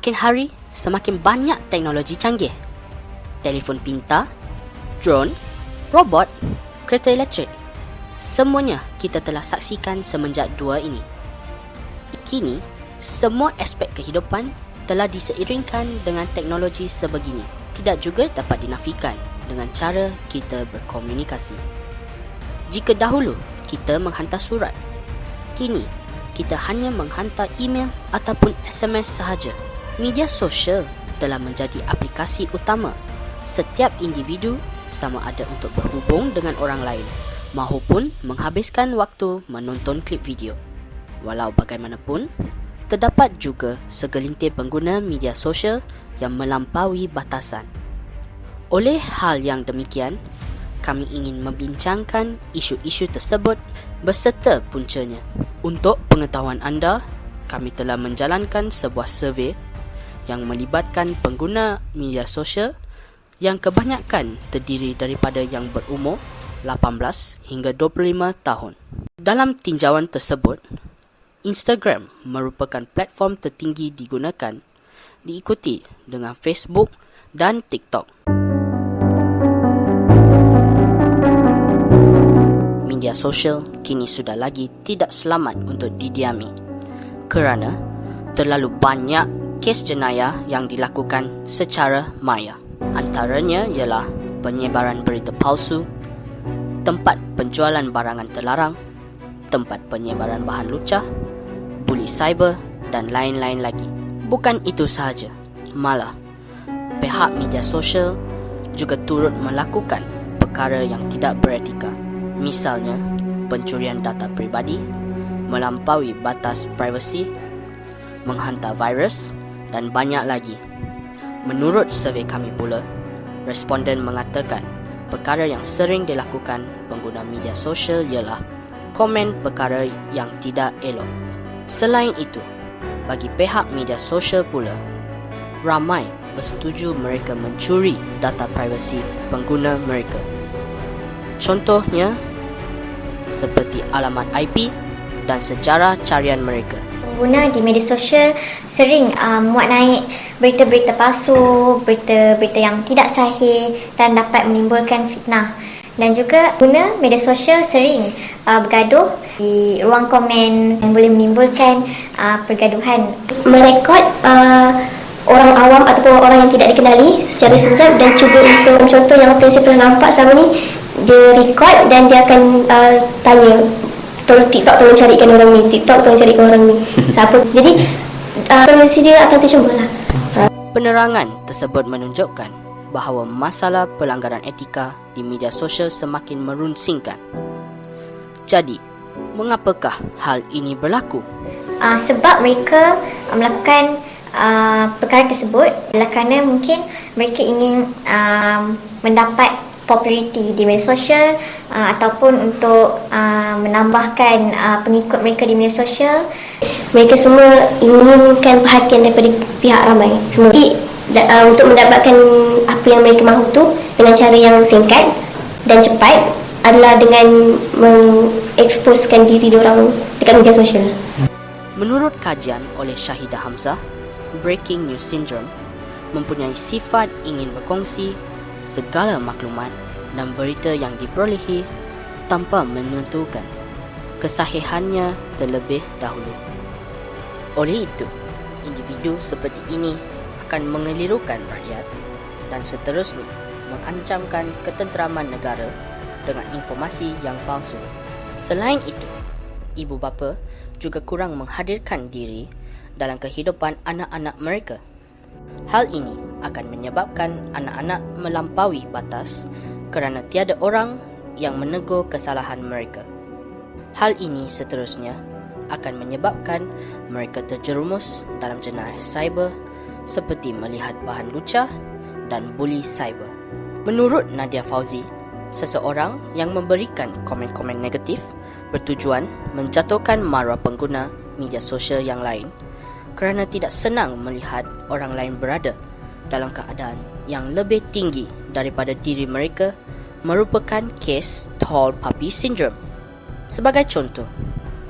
Semakin hari, semakin banyak teknologi canggih. Telefon pintar, drone, robot, kereta elektrik. Semuanya kita telah saksikan semenjak dua ini. Kini, semua aspek kehidupan telah diseiringkan dengan teknologi sebegini. Tidak juga dapat dinafikan dengan cara kita berkomunikasi. Jika dahulu kita menghantar surat, kini kita hanya menghantar email ataupun SMS sahaja. Media sosial telah menjadi aplikasi utama setiap individu, sama ada untuk berhubung dengan orang lain maupun menghabiskan waktu menonton klip video. Walau bagaimanapun, terdapat juga segelintir pengguna media sosial yang melampaui batasan. Oleh hal yang demikian, kami ingin membincangkan isu-isu tersebut beserta puncanya. Untuk pengetahuan anda, kami telah menjalankan sebuah survey yang melibatkan pengguna media sosial yang kebanyakan terdiri daripada yang berumur 18 hingga 25 tahun. Dalam tinjauan tersebut, Instagram merupakan platform tertinggi digunakan, diikuti dengan Facebook dan TikTok. Media sosial kini sudah lagi tidak selamat untuk didiami kerana terlalu banyak kes jenayah yang dilakukan secara maya. Antaranya ialah penyebaran berita palsu, tempat penjualan barangan terlarang, tempat penyebaran bahan lucah, buli cyber dan lain-lain lagi. Bukan itu sahaja, malah pihak media sosial juga turut melakukan perkara yang tidak beretika. Misalnya, pencurian data peribadi, melampaui batas privasi, menghantar virus dan banyak lagi. Menurut survey kami pula, responden mengatakan perkara yang sering dilakukan pengguna media sosial ialah komen perkara yang tidak elok. Selain itu, bagi pihak media sosial pula, ramai bersetuju mereka mencuri data privasi pengguna mereka. Contohnya, seperti alamat IP dan sejarah carian mereka. Pengguna di media sosial sering muat naik berita-berita palsu, berita-berita yang tidak sahih dan dapat menimbulkan fitnah. Dan juga pengguna media sosial sering bergaduh di ruang komen dan boleh menimbulkan pergaduhan. Merekod orang awam ataupun orang yang tidak dikenali secara sekejap dan cuba untuk contoh yang apa yang saya pernah nampak selama ni, dia record dan dia akan tanya, tolong TikTok tolong carikan orang ni, TikTok tolong carikan orang ni siapa. Jadi privasi dia akan tercemar lah. Penerangan tersebut menunjukkan bahawa masalah pelanggaran etika di media sosial semakin merunsingkan. Jadi, mengapakah hal ini berlaku? Sebab mereka melakukan perkara tersebut adalah kerana mungkin mereka ingin mendapat populariti di media sosial ataupun untuk menambahkan pengikut mereka di media sosial. Mereka semua inginkan perhatian daripada pihak ramai semua. Jadi untuk mendapatkan apa yang mereka mahu tu dengan cara yang singkat dan cepat adalah dengan mengeksposkan diri diorang dekat media sosial. Menurut kajian oleh Syahidah Hamzah, Breaking News Syndrome mempunyai sifat ingin berkongsi segala maklumat dan berita yang diperolehi tanpa menentukan kesahihannya terlebih dahulu. Oleh itu, individu seperti ini akan mengelirukan rakyat dan seterusnya mengancamkan ketenteraman negara dengan informasi yang palsu. Selain itu, ibu bapa juga kurang menghadirkan diri dalam kehidupan anak-anak mereka. Hal ini akan menyebabkan anak-anak melampaui batas kerana tiada orang yang menegur kesalahan mereka. Hal ini seterusnya akan menyebabkan mereka terjerumus dalam jenayah cyber seperti melihat bahan lucah dan buli cyber. Menurut Nadia Fauzi, seseorang yang memberikan komen-komen negatif bertujuan menjatuhkan maruah pengguna media sosial yang lain kerana tidak senang melihat orang lain berada dalam keadaan yang lebih tinggi daripada diri mereka merupakan kes tall puppy syndrome. Sebagai contoh,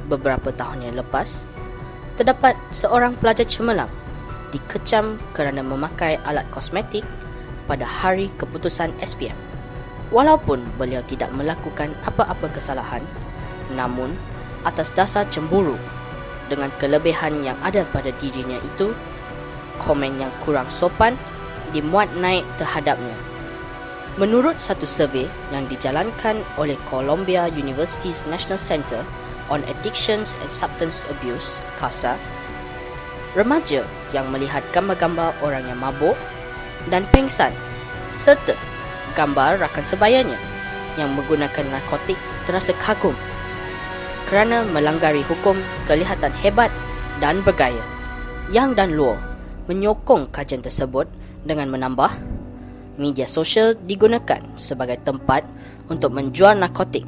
beberapa tahun yang lepas, terdapat seorang pelajar cemerlang dikecam kerana memakai alat kosmetik pada hari keputusan SPM. Walaupun beliau tidak melakukan apa-apa kesalahan, namun atas dasar cemburu dengan kelebihan yang ada pada dirinya itu, komen yang kurang sopan dimuat naik terhadapnya. Menurut satu survei yang dijalankan oleh Columbia University's National Center on Addictions and Substance Abuse, CASA, remaja yang melihat gambar-gambar orang yang mabuk dan pengsan serta gambar rakan sebayanya yang menggunakan narkotik terasa kagum kerana melanggari hukum kelihatan hebat dan bergaya. Yang dan Luo menyokong kajian tersebut dengan menambah, media sosial digunakan sebagai tempat untuk menjual narkotik,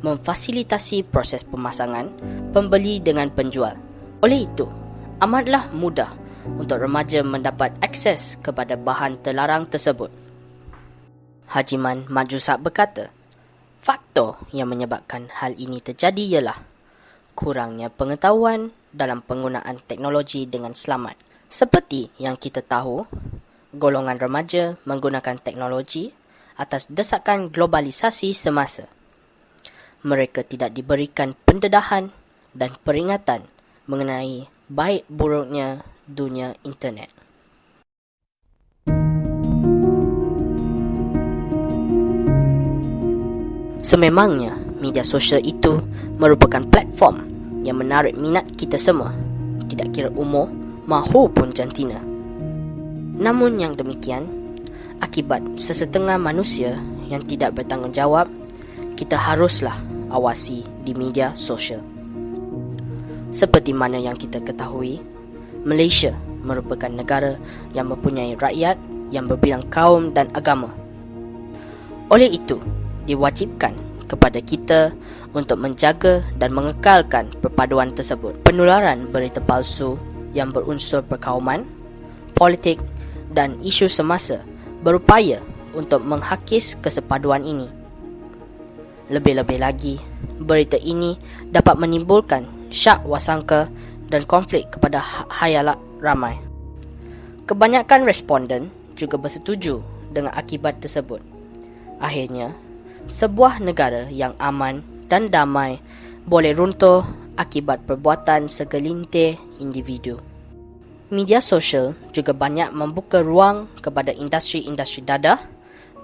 memfasilitasi proses pemasangan, pembeli dengan penjual. Oleh itu, amatlah mudah untuk remaja mendapat akses kepada bahan terlarang tersebut. Hajiman Majusab berkata, faktor yang menyebabkan hal ini terjadi ialah kurangnya pengetahuan dalam penggunaan teknologi dengan selamat. Seperti yang kita tahu, golongan remaja menggunakan teknologi atas desakan globalisasi semasa. Mereka tidak diberikan pendedahan dan peringatan mengenai baik buruknya dunia internet. Sememangnya, media sosial itu merupakan platform yang menarik minat kita semua, tidak kira umur mahupun jantina. Namun yang demikian, akibat sesetengah manusia yang tidak bertanggungjawab, kita haruslah awasi di media sosial. Seperti mana yang kita ketahui, Malaysia merupakan negara yang mempunyai rakyat yang berbilang kaum dan agama. Oleh itu, diwajibkan kepada kita untuk menjaga dan mengekalkan perpaduan tersebut. Penularan berita palsu yang berunsur perkauman, politik dan isu semasa berupaya untuk menghakis kesepaduan ini. Lebih-lebih lagi, berita ini dapat menimbulkan syak wasangka dan konflik kepada hayalat ramai. Kebanyakan responden juga bersetuju dengan akibat tersebut. Akhirnya, sebuah negara yang aman dan damai boleh runtuh akibat perbuatan segelintir individu. Media sosial juga banyak membuka ruang kepada industri-industri dadah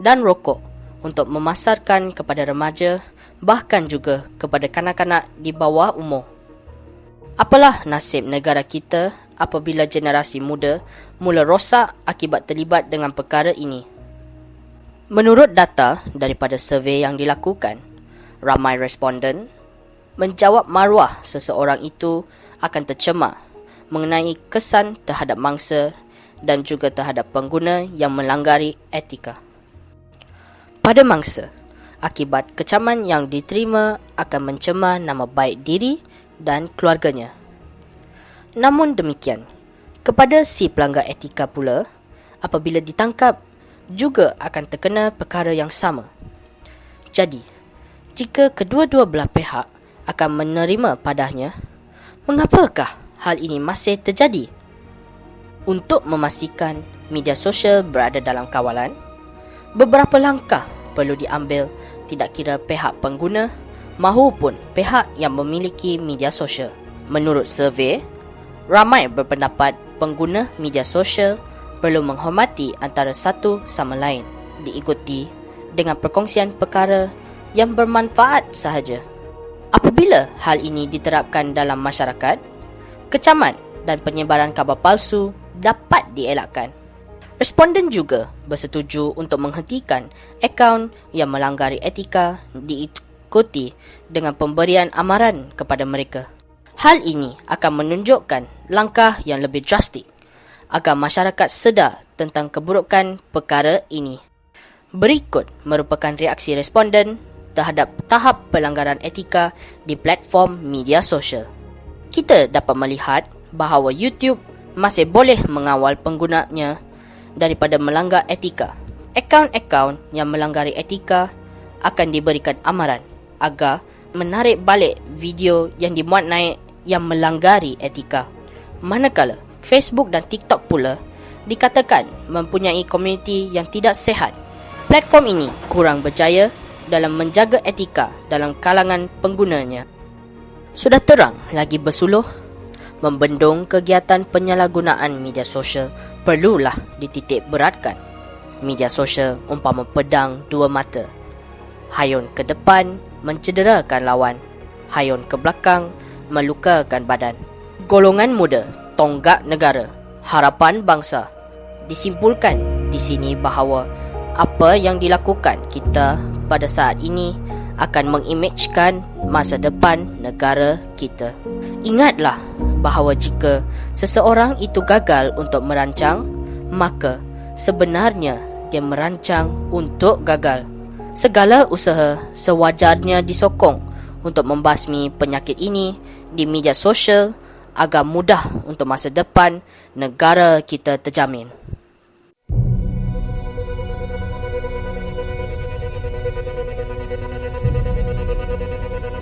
dan rokok untuk memasarkan kepada remaja, bahkan juga kepada kanak-kanak di bawah umur. Apalah nasib negara kita apabila generasi muda mula rosak akibat terlibat dengan perkara ini? Menurut data daripada survei yang dilakukan, ramai responden menjawab maruah seseorang itu akan tercemar mengenai kesan terhadap mangsa dan juga terhadap pengguna yang melanggari etika. Pada mangsa, akibat kecaman yang diterima akan mencemar nama baik diri dan keluarganya. Namun demikian, kepada si pelanggar etika pula, apabila ditangkap, juga akan terkena perkara yang sama. Jadi, jika kedua-dua belah pihak akan menerima padanya, mengapakah hal ini masih terjadi? Untuk memastikan media sosial berada dalam kawalan, beberapa langkah perlu diambil, tidak kira pihak pengguna mahupun pihak yang memiliki media sosial. Menurut survei, ramai berpendapat pengguna media sosial perlu menghormati antara satu sama lain, diikuti dengan perkongsian perkara yang bermanfaat sahaja. Apabila hal ini diterapkan dalam masyarakat, kecaman dan penyebaran khabar palsu dapat dielakkan. Responden juga bersetuju untuk menghentikan akaun yang melanggari etika, diikuti dengan pemberian amaran kepada mereka. Hal ini akan menunjukkan langkah yang lebih drastik agar masyarakat sedar tentang keburukan perkara ini. Berikut merupakan reaksi responden terhadap tahap pelanggaran etika di platform media sosial. Kita dapat melihat bahawa YouTube masih boleh mengawal penggunanya daripada melanggar etika. Akaun-akaun yang melanggari etika akan diberikan amaran agar menarik balik video yang dimuat naik yang melanggari etika. Manakala Facebook dan TikTok pula dikatakan mempunyai komuniti yang tidak sihat. Platform ini kurang berjaya dalam menjaga etika dalam kalangan penggunanya. Sudah terang lagi bersuluh, membendung kegiatan penyalahgunaan media sosial perlulah dititik beratkan. Media sosial umpama pedang dua mata. Hayun ke depan mencederakan lawan, hayun ke belakang melukakan badan. Golongan muda, tonggak negara, harapan bangsa. Disimpulkan di sini bahawa apa yang dilakukan kita pada saat ini akan mengimejkan masa depan negara kita. Ingatlah bahawa jika seseorang itu gagal untuk merancang, maka sebenarnya dia merancang untuk gagal. Segala usaha sewajarnya disokong untuk membasmi penyakit ini di media sosial agar mudah untuk masa depan negara kita terjamin.